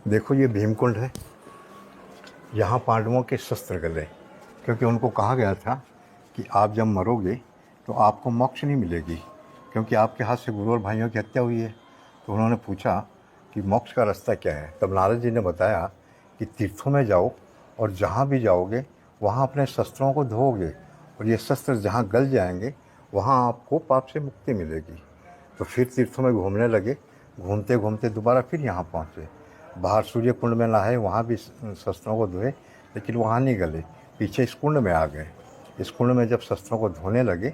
देखो ये भीमकुंड है। यहाँ पांडवों के शस्त्र गले, क्योंकि उनको कहा गया था कि आप जब मरोगे तो आपको मोक्ष नहीं मिलेगी, क्योंकि आपके हाथ से गुरु और भाइयों की हत्या हुई है। तो उन्होंने पूछा कि मोक्ष का रास्ता क्या है। तब नारद जी ने बताया कि तीर्थों में जाओ और जहाँ भी जाओगे वहाँ अपने शस्त्रों को धोओगे, और ये शस्त्र जहाँ गल जाएंगे वहाँ आपको पाप से मुक्ति मिलेगी। तो फिर तीर्थों में घूमने लगे। घूमते घूमते दोबारा फिर यहाँ पहुँचे। बाहर सूर्य कुंड में नहाए, वहाँ भी शस्त्रों को धोए, लेकिन वहाँ नहीं गले। पीछे इस कुंड में आ गए। इस कुंड में जब शस्त्रों को धोने लगे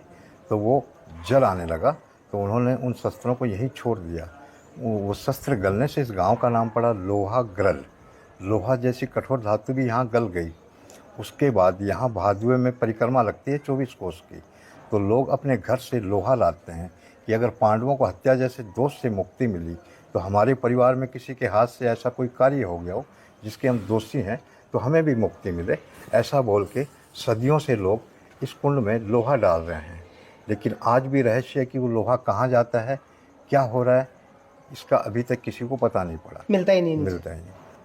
तो वो जल आने लगा, तो उन्होंने उन शस्त्रों को यहीं छोड़ दिया। वो शस्त्र गलने से इस गांव का नाम पड़ा लोहा ग्रल। लोहा जैसी कठोर धातु भी यहाँ गल गई। उसके बाद यहाँ भादुए में परिक्रमा लगती है 24 कोस की। तो लोग अपने घर से लोहा लाते हैं कि अगर पांडवों को हत्या जैसे दोष से मुक्ति मिली, तो हमारे परिवार में किसी के हाथ से ऐसा कोई कार्य हो गया हो जिसके हम दोषी हैं, तो हमें भी मुक्ति मिले। ऐसा बोल के सदियों से लोग इस कुंड में लोहा डाल रहे हैं। लेकिन आज भी रहस्य है कि वो लोहा कहाँ जाता है, क्या हो रहा है, इसका अभी तक किसी को पता नहीं पड़ा। मिलता ही नहीं।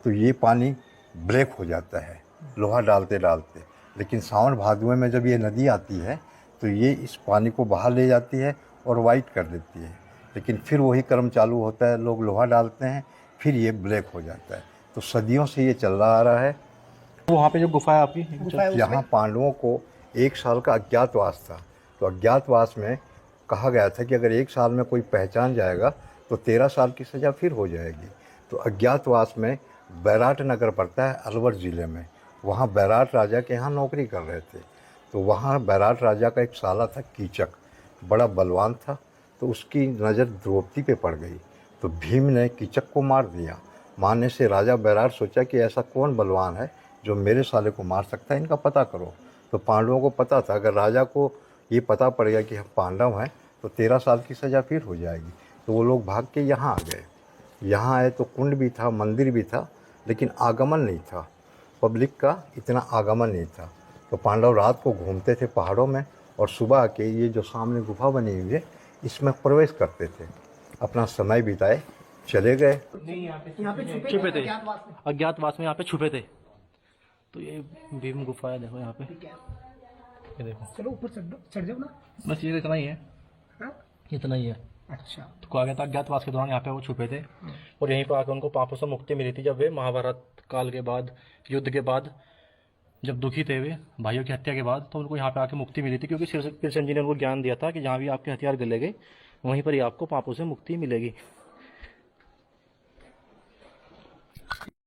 तो ये पानी ब्रेक हो जाता है लोहा डालते डालते। लेकिन सावन भादुए में जब ये नदी आती है तो ये इस पानी को बाहर ले जाती है और वाइट कर देती है। लेकिन फिर वही कर्म चालू होता है, लोग लोहा डालते हैं, फिर ये ब्लैक हो जाता है। तो सदियों से ये चल रहा आ रहा है। वहाँ पे जो गुफा है आपकी, यहाँ पांडवों को 1 साल का अज्ञातवास था। तो अज्ञातवास में कहा गया था कि अगर 1 साल में कोई पहचान जाएगा तो 13 साल की सज़ा फिर हो जाएगी। तो अज्ञातवास में बैराट नगर पड़ता है अलवर ज़िले में। वहाँ बैराट राजा के यहाँ नौकरी कर रहे थे। तो वहाँ बैराट राजा का एक साला था कीचक, बड़ा बलवान था। तो उसकी नज़र द्रौपदी पे पड़ गई। तो भीम ने कीचक को मार दिया। मारने से राजा बैराट सोचा कि ऐसा कौन बलवान है जो मेरे साले को मार सकता है, इनका पता करो। तो पांडवों को पता था अगर राजा को ये पता पड़ गया कि हम पांडव हैं तो 13 साल की सज़ा फिर हो जाएगी। तो वो लोग भाग के यहाँ आ गए। यहाँ आए तो कुंड भी था, मंदिर भी था, लेकिन आगमन नहीं था, पब्लिक का इतना आगमन नहीं था। तो पांडव रात को घूमते थे पहाड़ों में, और सुबह के ये जो सामने गुफा बनी हुई है इसमें प्रवेश करते थे, अपना समय बिताए, चले गए। यहाँ पे छुपे थे अज्ञातवास में, यहाँ पे छुपे थे। तो ये भीम गुफा है, देखो यहाँ पे, ये देखो। चलो ऊपर चढ़ जाओ ना। बस ये इतना ही है, इतना ही है। अच्छा, तो कहा गया था अज्ञातवास के दौरान यहाँ पे वो छुपे थे, और यहीं पर आकर उनको पापों से मुक्ति मिली थी। जब वे महाभारत काल के बाद, युद्ध के बाद, जब दुखी थे वे भाइयों की हत्या के बाद, तो उनको यहाँ पे आके मुक्ति मिली थी। क्योंकि कृष्ण जी ने उनको ज्ञान दिया था कि जहाँ भी आपके हथियार गले गए वहीं पर ही आपको पापों से मुक्ति मिलेगी।